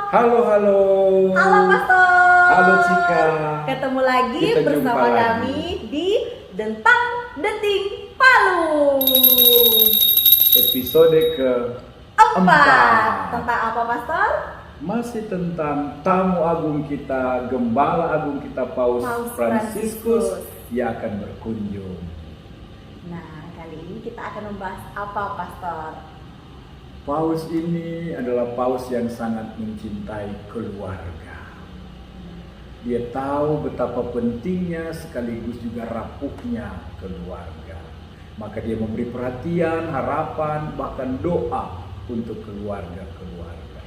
Halo, halo. Halo Pastor. Halo Cika. Ketemu lagi Kita bersama jumpa kami lagi. di Dentang Denting Palu. Episode Empat. ke-4. Tentang apa Pastor? Masih tentang tamu agung kita, Gembala Agung kita Paus Fransiskus yang akan berkunjung. Nah, kali ini kita akan membahas apa Pastor? Paus ini adalah paus yang sangat mencintai keluarga. Dia tahu betapa pentingnya sekaligus juga rapuhnya keluarga. Maka dia memberi perhatian, harapan, bahkan doa untuk keluarga-keluarga.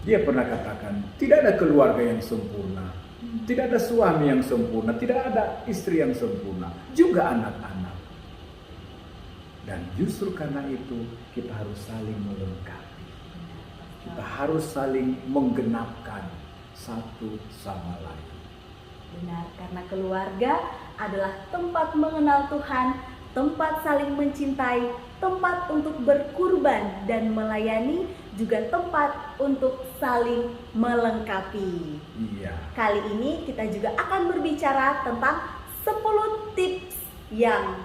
Dia pernah katakan, tidak ada keluarga yang sempurna. Tidak ada suami yang sempurna, tidak ada istri yang sempurna, juga anak-anak. Dan justru karena itu kita harus saling melengkapi. Kita harus saling menggenapkan satu sama lain. Benar, karena keluarga adalah tempat mengenal Tuhan, tempat saling mencintai, tempat untuk berkurban dan melayani, juga tempat untuk saling melengkapi. Iya. Kali ini kita juga akan berbicara tentang 10 tips yang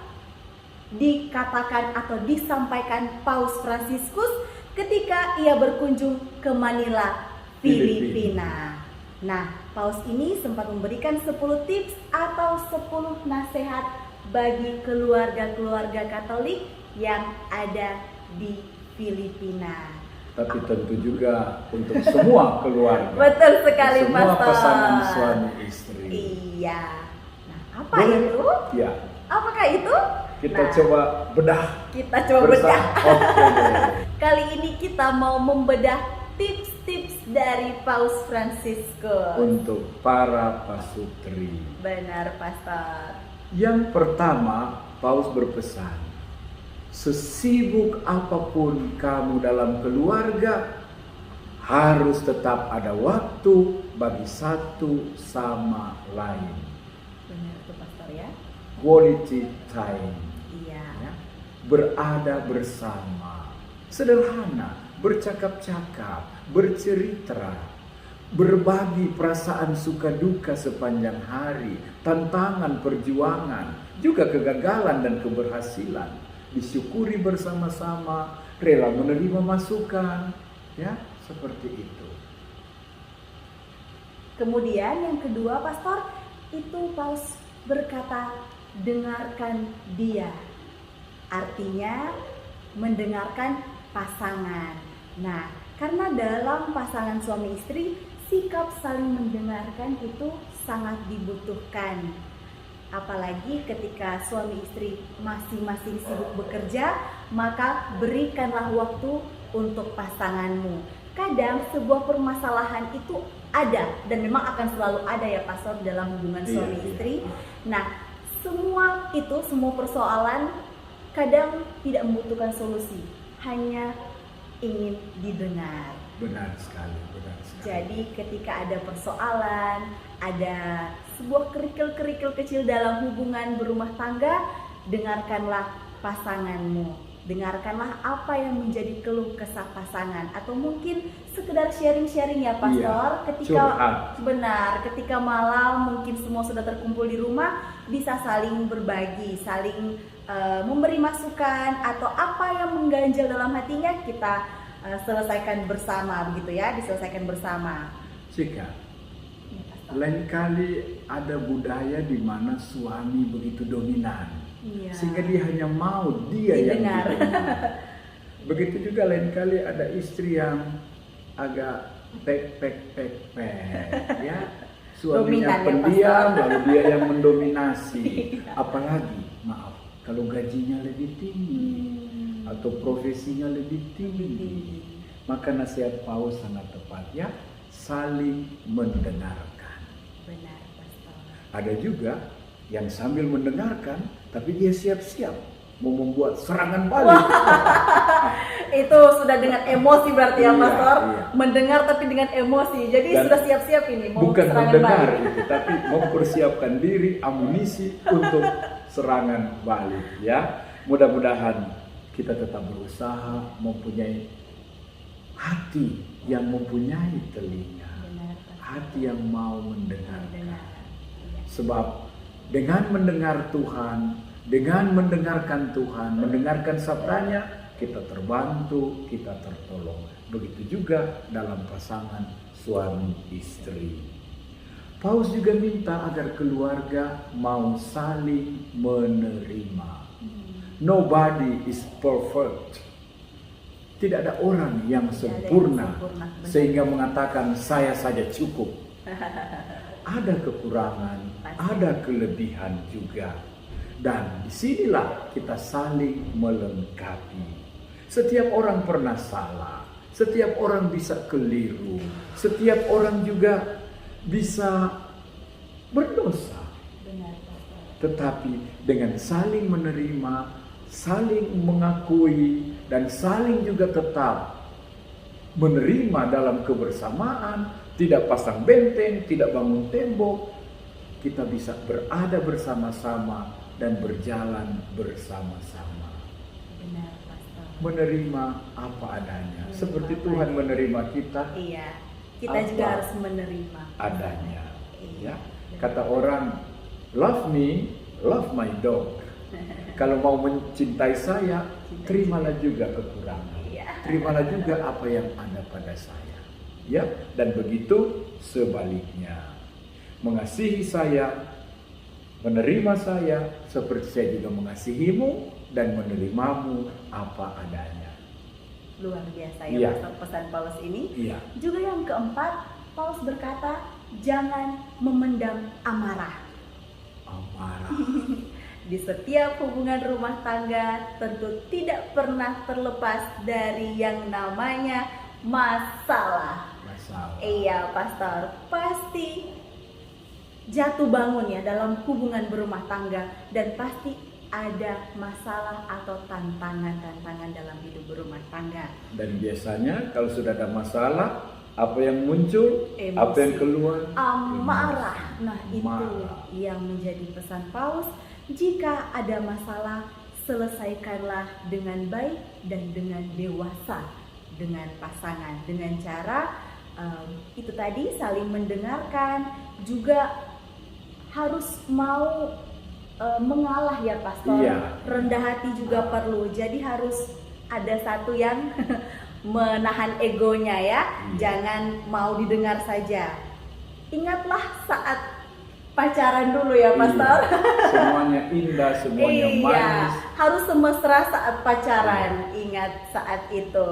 dikatakan atau disampaikan Paus Fransiskus ketika ia berkunjung ke Manila, Filipina. Nah, Paus ini sempat memberikan 10 tips atau 10 nasihat bagi keluarga-keluarga Katolik yang ada di Filipina. Tapi tentu juga untuk semua keluarga. Betul sekali, semua Pastor. pasangan suami istri. Iya. Nah, apa Boleh? itu? Ya. Apakah itu? Kita Nah, coba bedah. Kita coba bersama. bedah. Oke, boleh. Kali ini kita mau membedah tips-tips dari Paus Fransiskus. Untuk para pasutri. Benar, Pastor. Yang pertama, Paus berpesan, sesibuk apapun kamu dalam keluarga, harus tetap ada waktu bagi satu sama lain. Benar itu, Pastor ya. Quality time. Iya. Ya. Berada bersama. Sederhana, bercakap-cakap, bercerita, berbagi perasaan suka duka sepanjang hari, tantangan perjuangan, juga kegagalan dan keberhasilan. Disyukuri bersama-sama, rela menerima masukan, ya, seperti itu. Kemudian yang kedua, Pastor, itu Paus berkata, dengarkan dia. Artinya mendengarkan pasangan. Nah, karena dalam pasangan suami istri, sikap saling mendengarkan itu sangat dibutuhkan. Apalagi ketika suami istri masing-masing sibuk bekerja, maka berikanlah waktu untuk pasanganmu. Kadang sebuah permasalahan itu ada dan memang akan selalu ada ya Pastor dalam hubungan suami istri. Nah, semua persoalan kadang tidak membutuhkan solusi, hanya ingin didengar. Benar sekali, benar sekali. Jadi ketika ada persoalan, ada sebuah kerikil-kerikil kecil dalam hubungan berumah tangga, dengarkanlah pasanganmu. Dengarkanlah apa yang menjadi keluh kesah pasangan, atau mungkin sekedar sharing-sharing ya Pastor. Ketika malam mungkin semua sudah terkumpul di rumah, bisa saling berbagi, saling memberi masukan, atau apa yang mengganjal dalam hatinya kita selesaikan bersama, begitu ya, diselesaikan bersama. Cika, lain kali ada budaya di mana suami begitu dominan. Iya. Sehingga dia hanya mau dia yang Didengar. didengar. Begitu juga lain kali ada istri yang agak pek ya. Suaminya Dominan ya, pendiam, Pastor. lalu dia yang mendominasi. Apalagi, maaf, kalau gajinya lebih tinggi atau profesinya lebih tinggi, maka nasihat Paus sangat tepat ya, saling mendengarkan. Benar, Pastor. Ada juga yang sambil mendengarkan, tapi dia siap-siap mau membuat serangan balik. Itu sudah dengan emosi berarti ya Iya, Pastor. iya. Mendengar tapi dengan emosi. Jadi Dan sudah siap-siap ini mau Bukan serangan mendengar balik. itu, tapi mempersiapkan diri, amunisi untuk serangan balik ya. Mudah-mudahan kita tetap berusaha mempunyai hati yang mempunyai telinga, Benar, Pastor. hati yang mau mendengarkan. Mendengar. Iya. Sebab dengan mendengar Tuhan, dengan mendengarkan Tuhan, mendengarkan sabdanya, kita terbantu, kita tertolong. Begitu juga dalam pasangan suami istri. Paulus juga minta agar keluarga mau saling menerima. Nobody is perfect. Tidak ada orang yang Tidak ada yang sempurna sempurna, benar. sehingga mengatakan saya saja cukup. Ada kekurangan, Pasti. ada kelebihan juga. Dan disinilah kita saling melengkapi. Setiap orang pernah salah, setiap orang bisa keliru, setiap orang juga bisa berdosa. Benar, Pastor. Tetapi dengan saling menerima, saling mengakui, dan saling juga tetap menerima dalam kebersamaan, tidak pasang benteng, tidak bangun tembok, kita bisa berada bersama-sama dan berjalan bersama-sama. Benar, Pastor. Menerima apa adanya, Menerima seperti apa Tuhan adanya. menerima kita Iya, kita Apa juga harus menerima adanya. Iya. Ya, kata orang, love me, love my dog. Kalau mau mencintai saya, terimalah juga kekurangan. Iya. Terimalah juga apa yang ada pada saya. Ya, dan begitu sebaliknya. Mengasihi saya, menerima saya seperti saya juga mengasihimu dan menerimamu apa adanya. Luar biasa Iya. ya, Pastor, pesan Paulus ini. Iya, Juga yang keempat, Paulus berkata, jangan memendam amarah. amarah. Di setiap hubungan rumah tangga tentu tidak pernah terlepas dari yang namanya masalah. Masalah. Iya, Pastor, pasti jatuh bangun ya dalam hubungan berumah tangga, dan pasti ada masalah atau tantangan-tantangan dalam hidup berumah tangga. Dan biasanya kalau sudah ada masalah, apa yang muncul, Emosi. apa yang keluar? Amarah. Nah, itu Marah. yang menjadi pesan Paulus. Jika ada masalah, selesaikanlah dengan baik dan dengan dewasa dengan pasangan, dengan cara itu tadi, saling mendengarkan, juga harus mau mengalah ya, Pastor. Iya. Rendah hati juga perlu. Jadi harus ada satu yang menahan egonya ya. Iya. Jangan mau didengar saja. Ingatlah saat pacaran dulu ya, Pastor. Iya. Semuanya indah, semuanya Iya, manis. harus semesra saat pacaran. Ingat saat itu.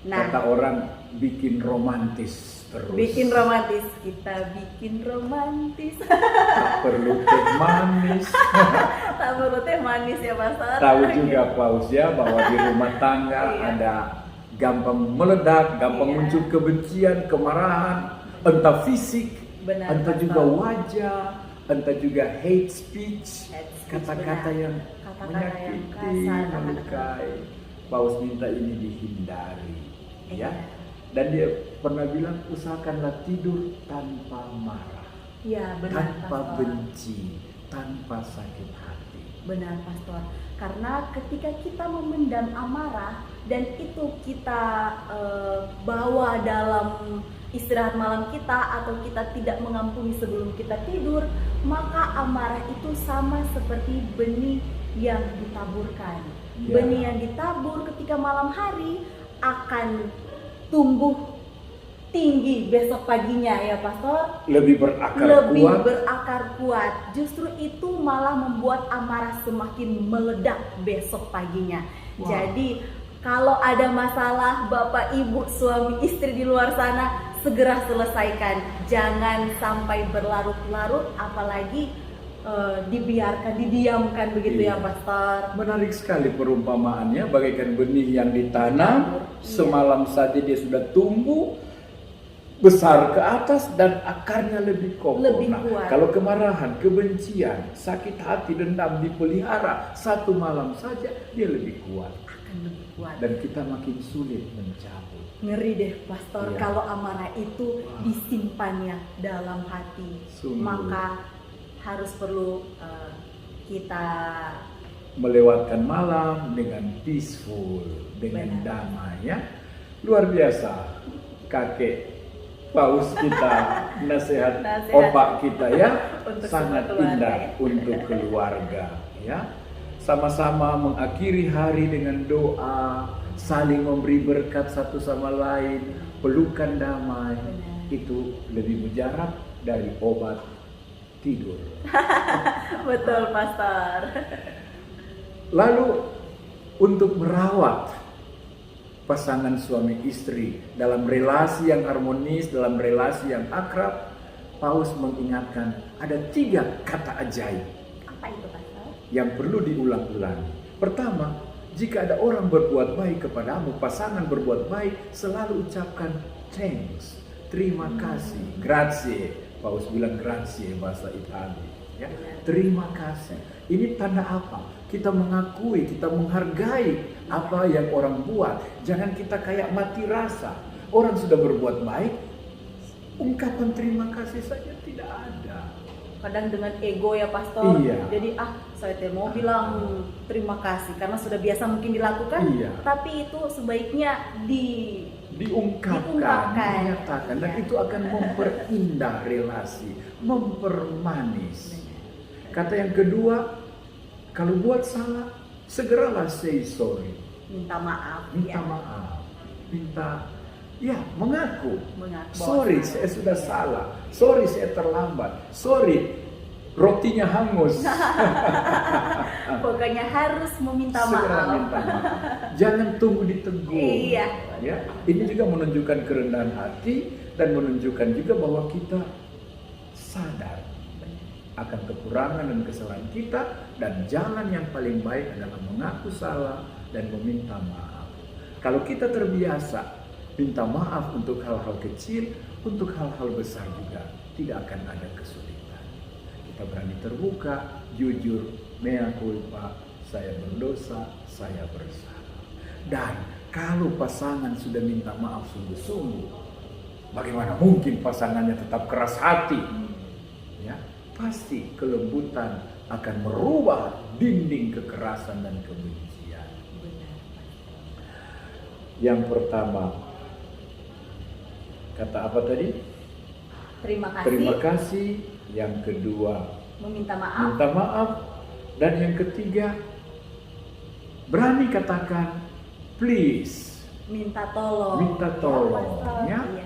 Nah, Kata orang bikin romantis terus. bikin romantis, kita bikin romantis. Tak perlu teh manis. Tak perlu teh manis ya, Pastor. Tahu juga Paus ya bahwa di rumah tangga Iya. ada gampang meledak, gampang Iya. muncul kebencian, kemarahan, entah fisik, Benar, entah Pastor. juga wajah, entah juga hate speech, Hate speech, kata-kata benar. yang Kata-kata yang menyakiti, kasar. melukai. Paus minta ini dihindari, ya. Iya. Dan dia pernah bilang usahakanlah tidur tanpa marah, Iya, benar, tanpa Pastor. benci, tanpa sakit hati. Benar, Pastor. Karena ketika kita memendam amarah dan itu kita bawa dalam istirahat malam kita, atau kita tidak mengampuni sebelum kita tidur, maka amarah itu sama seperti benih yang ditaburkan. Ya. Benih yang ditabur ketika malam hari akan tumbuh tinggi besok paginya ya, Pastor. Lebih berakar Lebih kuat. berakar kuat. Justru itu malah membuat amarah semakin meledak besok paginya. Wow. Jadi kalau ada masalah, Bapak, Ibu, suami, istri di luar sana, segera selesaikan. Jangan sampai berlarut-larut, apalagi dibiarkan, didiamkan begitu Iya. ya, Pastor. Menarik sekali perumpamaannya, bagaikan benih yang ditanam, Iya. semalam saja dia sudah tumbuh besar ke atas dan akarnya lebih kokoh. Lebih Nah, kuat. kalau kemarahan, kebencian, sakit hati, dendam dipelihara satu malam saja, dia lebih kuat Akan lebih kuat. dan kita makin sulit mencabut. Ngeri deh, Pastor, Iya. kalau amarah itu Wah. disimpannya dalam hati. Sungguh. Maka harus perlu kita Melewatkan malam dengan peaceful, dengan Benar. damai ya. Luar biasa, kakek paus kita, nasihat Nasihat. opak kita ya, Untuk sangat semua keluarga, indah ya. untuk keluarga ya. Sama-sama mengakhiri hari dengan doa, saling memberi berkat satu sama lain, pelukan damai. Benar. Itu lebih mujarab dari obat tidur. Betul, Pastor. Lalu untuk merawat pasangan suami istri dalam relasi yang harmonis, dalam relasi yang akrab, Paus mengingatkan ada 3 kata ajaib Apa itu, Pastor? yang perlu diulang-ulang. Pertama, jika ada orang berbuat baik kepadamu, pasangan berbuat baik, selalu ucapkan thanks, terima kasih, grazie. Paus bilang grazie bahasa Italia, ya. Terima kasih. Ini tanda apa? Kita mengakui, kita menghargai apa yang orang buat. Jangan kita kayak mati rasa. Orang sudah berbuat baik, ungkapan terima kasih saja tidak ada. Kadang dengan ego ya, Pastor. Iya. Jadi saya mau bilang terima kasih karena sudah biasa mungkin dilakukan. Iya. Tapi itu sebaiknya Diungkapkan, dinyatakan, dan Iya. itu akan memperindah relasi, mempermanis. Kata yang kedua, kalau buat salah, segeralah say sorry. minta maaf. Minta ya. maaf, mengaku. Mengaku bahwa Sorry, salah. saya sudah salah. Sorry, saya terlambat. Sorry, rotinya hangus. Pokoknya harus meminta Segera maaf. minta maaf. Jangan tunggu ditegur. Iya. Ya, ini juga menunjukkan kerendahan hati dan menunjukkan juga bahwa kita sadar akan kekurangan dan kesalahan kita, dan jalan yang paling baik adalah mengaku salah dan meminta maaf. Kalau kita terbiasa minta maaf untuk hal-hal kecil, untuk hal-hal besar juga tidak akan ada kesulitan. Kita berani terbuka, jujur, mea culpa, saya berdosa, saya bersalah. Dan kalau pasangan sudah minta maaf sungguh-sungguh, bagaimana mungkin pasangannya tetap keras hati? Ya, pasti kelembutan akan merubah dinding kekerasan dan kebencian. Benar. Yang pertama, kata apa tadi? Terima kasih. Terima kasih. Yang kedua, Meminta maaf. minta maaf. Dan yang ketiga, berani katakan please. Minta tolong. Minta tolong, Pastor. ya. Iya.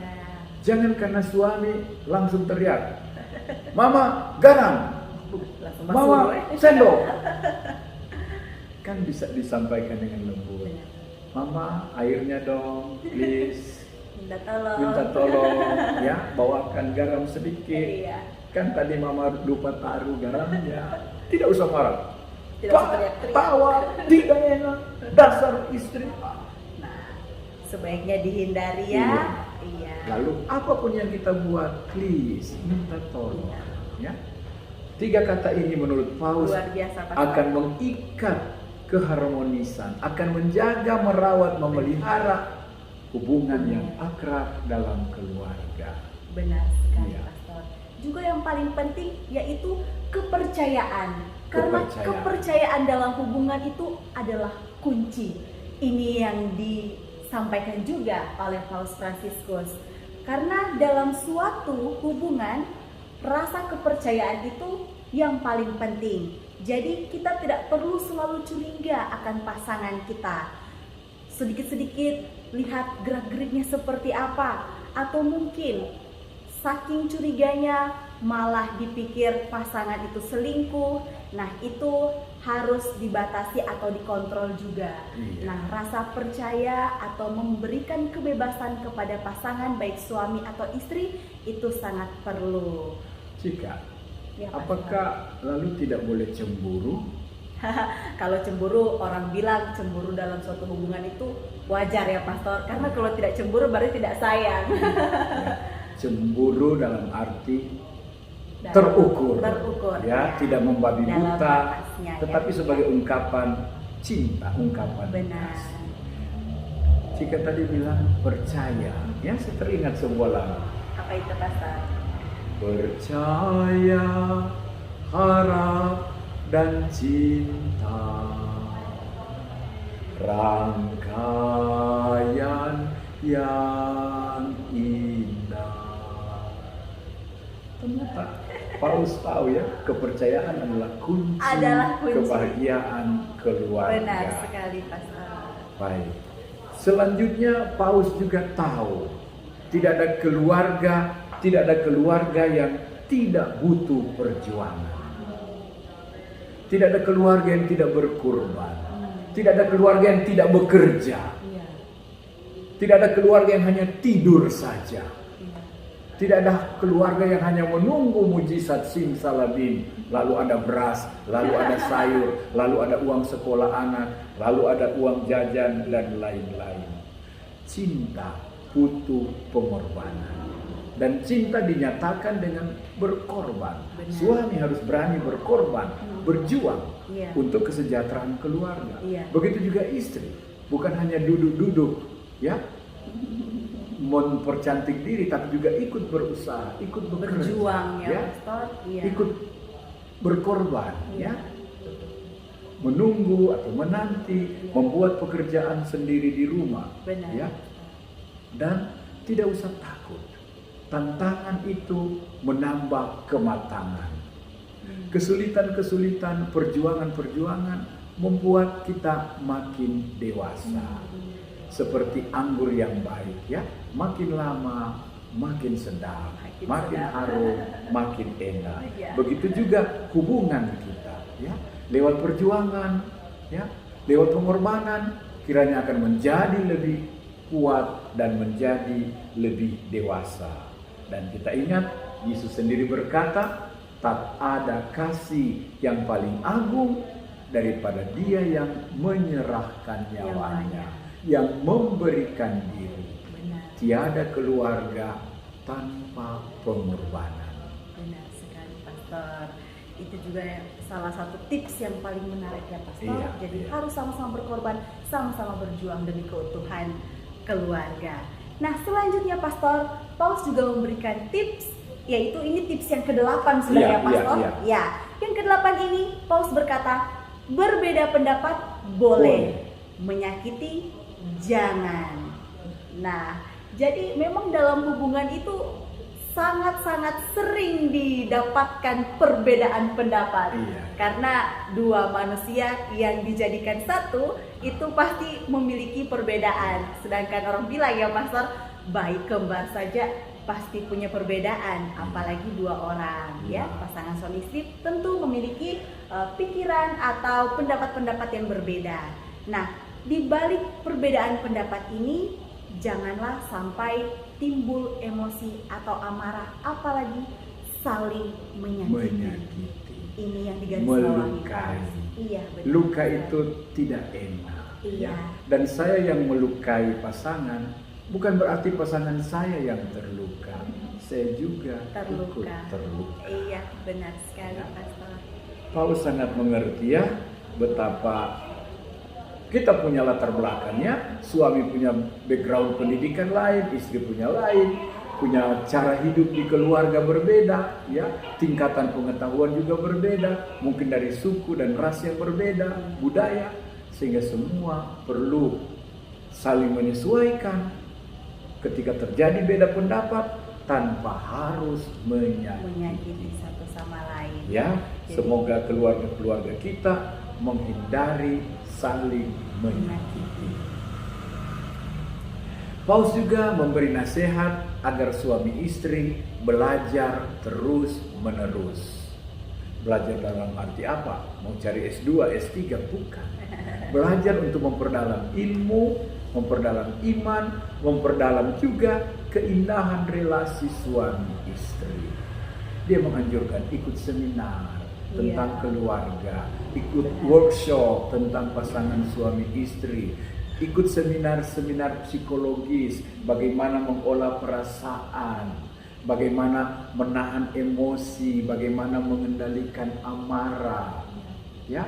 Jangan karena suami langsung teriak, Mama garam, Langsung Mama basuh. sendok. Kan bisa disampaikan dengan lembut. Benar. Mama airnya dong, please. Minta tolong. Minta tolong, ya, bawakan garam sedikit. Iya. Kan tadi Mama lupa taruh garamnya. Tidak usah marah. Tidak usah teriak-teriak. Tawa, tidak enak. Dasar istri. Nah, sebaiknya dihindari ya. Iya. Lalu apapun yang kita buat, please minta tolong. Ya. 3 kata ini menurut Paus Luar biasa, Pastor. akan mengikat keharmonisan, akan menjaga, merawat, memelihara hubungan yang akrab dalam keluarga. Benar sekali, Iya. Pastor. Juga yang paling penting yaitu kepercayaan. Karena kepercayaan dalam hubungan itu adalah kunci. Ini yang disampaikan juga oleh Paus Fransiskus. Karena dalam suatu hubungan, rasa kepercayaan itu yang paling penting. Jadi kita tidak perlu selalu curiga akan pasangan kita. Sedikit-sedikit lihat gerak-geriknya seperti apa, atau mungkin saking curiganya malah dipikir pasangan itu selingkuh. Nah, itu harus dibatasi atau dikontrol juga. Iya. Nah, rasa percaya atau memberikan kebebasan kepada pasangan baik suami atau istri itu sangat perlu. Jika, Ya, Pastor. apakah lalu tidak boleh cemburu? Kalau cemburu, orang bilang cemburu dalam suatu hubungan itu wajar ya, Pastor. Karena kalau tidak cemburu berarti tidak sayang. Ya, cemburu dalam arti Dan terukur, terukur, ya, ya. tidak membabi Dalam buta, batasnya, ya. tetapi sebagai ungkapan cinta, ungkapan Benar. kasih. Jika tadi bilang percaya, ya, saya teringat sebuah lagu. Apa itu, Pastor? Percaya, harap, dan cinta, rangkaian yang indah. Ternyata Paulus tahu ya, kepercayaan adalah kunci kebahagiaan keluarga. Benar sekali, Pastor. Baik. Selanjutnya Paulus juga tahu tidak ada keluarga yang tidak butuh perjuangan. Tidak ada keluarga yang tidak berkorban. Tidak ada keluarga yang tidak bekerja. Tidak ada keluarga yang hanya tidur saja. Tidak ada keluarga yang hanya menunggu mujizat simsalabim. Lalu ada beras, lalu ada sayur, lalu ada uang sekolah anak, lalu ada uang jajan dan lain-lain. Cinta butuh pengorbanan. Dan cinta dinyatakan dengan berkorban. Benar. Suami harus berani berkorban, berjuang untuk kesejahteraan keluarga. Begitu juga istri, bukan hanya duduk-duduk, ya, mempercantik diri, tapi juga ikut berusaha, ikut bekerja, berjuang ya, Pastor. Ikut berkorban, ya, menunggu atau menanti, membuat pekerjaan sendiri di rumah. Benar. Ya, dan tidak usah takut. Tantangan itu menambah kematangan. Kesulitan-kesulitan, perjuangan-perjuangan membuat kita makin dewasa. Seperti anggur yang baik, ya, makin lama makin sedap, makin harum, makin enak. Begitu juga hubungan kita, ya, lewat perjuangan, ya, lewat pengorbanan, kiranya akan menjadi lebih kuat dan menjadi lebih dewasa. Dan kita ingat, Yesus sendiri berkata, tak ada kasih yang paling agung daripada Dia yang menyerahkan nyawanya, yang memberikan diri. Benar. Tiada keluarga tanpa pengorbanan. Benar sekali, Pastor. Itu juga salah satu tips yang paling menarik ya, Pastor. Jadi harus sama-sama berkorban, sama-sama berjuang demi keutuhan keluarga. Nah, selanjutnya Pastor, Paulus juga memberikan tips, yaitu ini tips yang ke-8 sudah ya, Pastor. Ya, yang ke-8 ini Paulus berkata, berbeda pendapat boleh, menyakiti jangan. Nah, jadi memang dalam hubungan itu sangat-sangat sering didapatkan perbedaan pendapat. Karena dua manusia yang dijadikan satu itu pasti memiliki perbedaan. Sedangkan orang bilang ya, Pastor, baik kembar saja pasti punya perbedaan, apalagi dua orang, ya, pasangan suami istri tentu memiliki pikiran atau pendapat-pendapat yang berbeda. Nah, di balik perbedaan pendapat ini janganlah sampai timbul emosi atau amarah, apalagi saling menyakiti. Ini yang digarisbawahi. Iya, betul. Luka itu tidak enak. Iya. Dan saya yang melukai pasangan, bukan berarti pasangan saya yang terluka. Saya juga ikut terluka. Iya, benar sekali, Pastor. Paulus sangat mengerti ya betapa kita punya latar belakangnya, suami punya background pendidikan lain, istri punya lain, punya cara hidup di keluarga berbeda, ya, tingkatan pengetahuan juga berbeda, mungkin dari suku dan ras yang berbeda, budaya, sehingga semua perlu saling menyesuaikan. Ketika terjadi beda pendapat, tanpa harus menyakiti satu sama lain. Ya, semoga keluarga-keluarga kita menghindari saling menyakiti. Paulus juga memberi nasihat agar suami istri belajar terus menerus. Belajar dalam arti apa? Mau cari S2, S3? Bukan. Belajar untuk memperdalam ilmu, memperdalam iman, memperdalam juga keindahan relasi suami istri. Dia menganjurkan ikut seminar tentang keluarga, ikut workshop tentang pasangan suami istri, ikut seminar-seminar psikologis, bagaimana mengolah perasaan, bagaimana menahan emosi, bagaimana mengendalikan amarah, ya,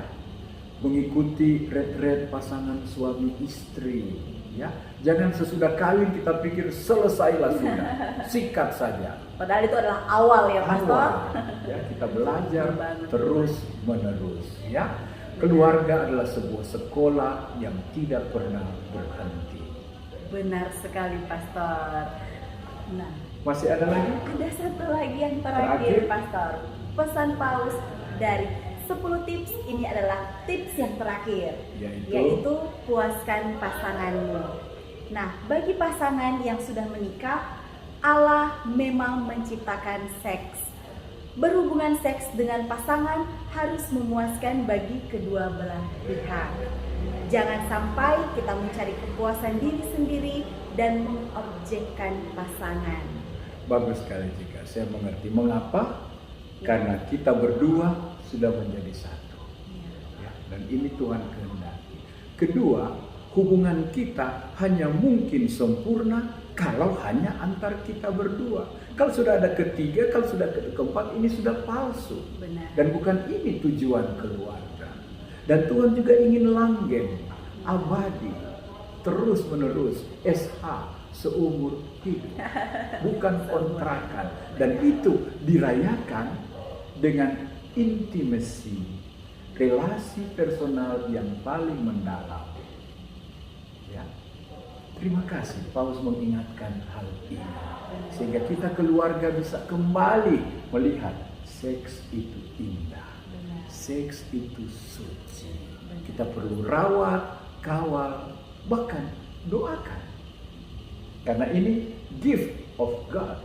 mengikuti retret pasangan suami istri, ya. Jangan sesudah kawin kita pikir selesailah sudah, sikat saja. Padahal itu adalah awal ya, Pastor. Ya, kita belajar terus menerus, ya. Keluarga adalah sebuah sekolah yang tidak pernah berhenti. Benar sekali, Pastor. Nah, Masih ada lagi? ada satu lagi yang terakhir, Terakhir. Pastor. Pesan Paulus dari 10 tips, ini adalah tips yang terakhir, yaitu puaskan pasanganmu. Nah, bagi pasangan yang sudah menikah, Allah memang menciptakan seks. Berhubungan seks dengan pasangan harus memuaskan bagi kedua belah pihak. Jangan sampai kita mencari kepuasan diri sendiri dan mengobjekkan pasangan. Bagus sekali jika saya mengerti. Mengapa? Karena kita berdua sudah menjadi satu. Ya, dan ini Tuhan kehendaki. Kedua, hubungan kita hanya mungkin sempurna kalau hanya antar kita berdua. Kalau sudah ada ketiga, kalau sudah keempat, ini sudah palsu. Benar. Dan bukan ini tujuan keluarga. Dan Tuhan juga ingin langgeng, abadi, terus menerus, SH, seumur hidup. Bukan kontrakan. Dan itu dirayakan dengan intimasi, relasi personal yang paling mendalam. Ya. Terima kasih Paulus mengingatkan hal ini, sehingga kita keluarga bisa kembali melihat seks itu indah, seks itu suci. Kita perlu rawat, kawal, bahkan doakan, karena ini gift of God,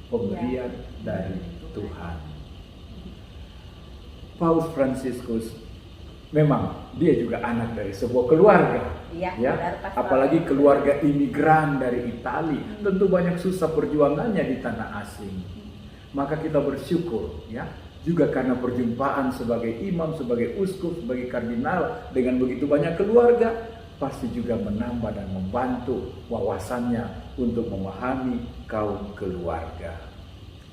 pemberian dari Tuhan. Paus Fransiskus memang dia juga anak dari sebuah keluarga, Iya, ya. benar, Pastor. Apalagi keluarga imigran dari Italia, tentu banyak susah perjuangannya di tanah asing. Maka kita bersyukur, ya, juga karena perjumpaan sebagai imam, sebagai uskup, sebagai kardinal dengan begitu banyak keluarga, pasti juga menambah dan membantu wawasannya untuk memahami kaum keluarga.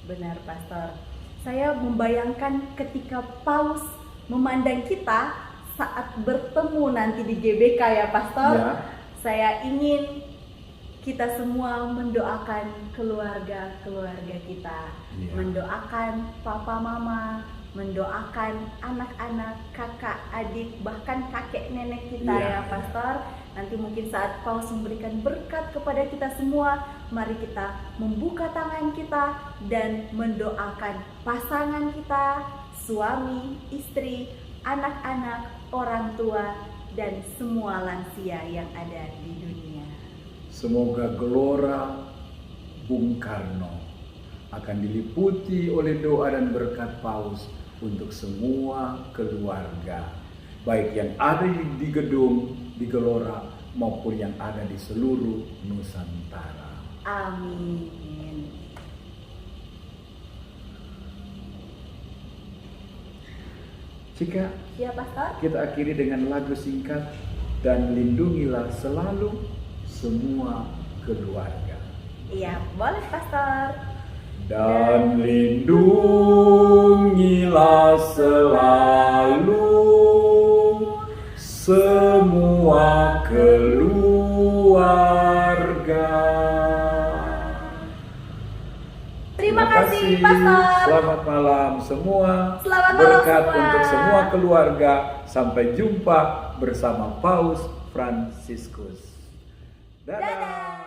Benar, Pastor. Saya membayangkan ketika Paus memandang kita saat bertemu nanti di GBK ya, Pastor. Ya. Saya ingin kita semua mendoakan keluarga-keluarga kita. Ya. Mendoakan papa mama, mendoakan anak-anak, kakak, adik, bahkan kakek nenek kita Ya. ya, Pastor. Nanti mungkin saat Paus memberikan berkat kepada kita semua, mari kita membuka tangan kita dan mendoakan pasangan kita, suami, istri, anak-anak, orang tua, dan semua lansia yang ada di dunia. Semoga gelora Bung Karno akan diliputi oleh doa dan berkat Paus untuk semua keluarga, baik yang ada di gedung, di Gelora, maupun yang ada di seluruh Nusantara. Amin. Jika Ya, Pastor. kita akhiri dengan lagu singkat, dan lindungilah selalu semua keluarga. Iya, boleh, Pastor. Dan lindungilah selalu semua keluarga. Terima kasih, Pastor. Selamat malam semua. Selamat malam Berkat semua. untuk semua keluarga. Sampai jumpa bersama Paus Fransiskus. Dadah. Dadah.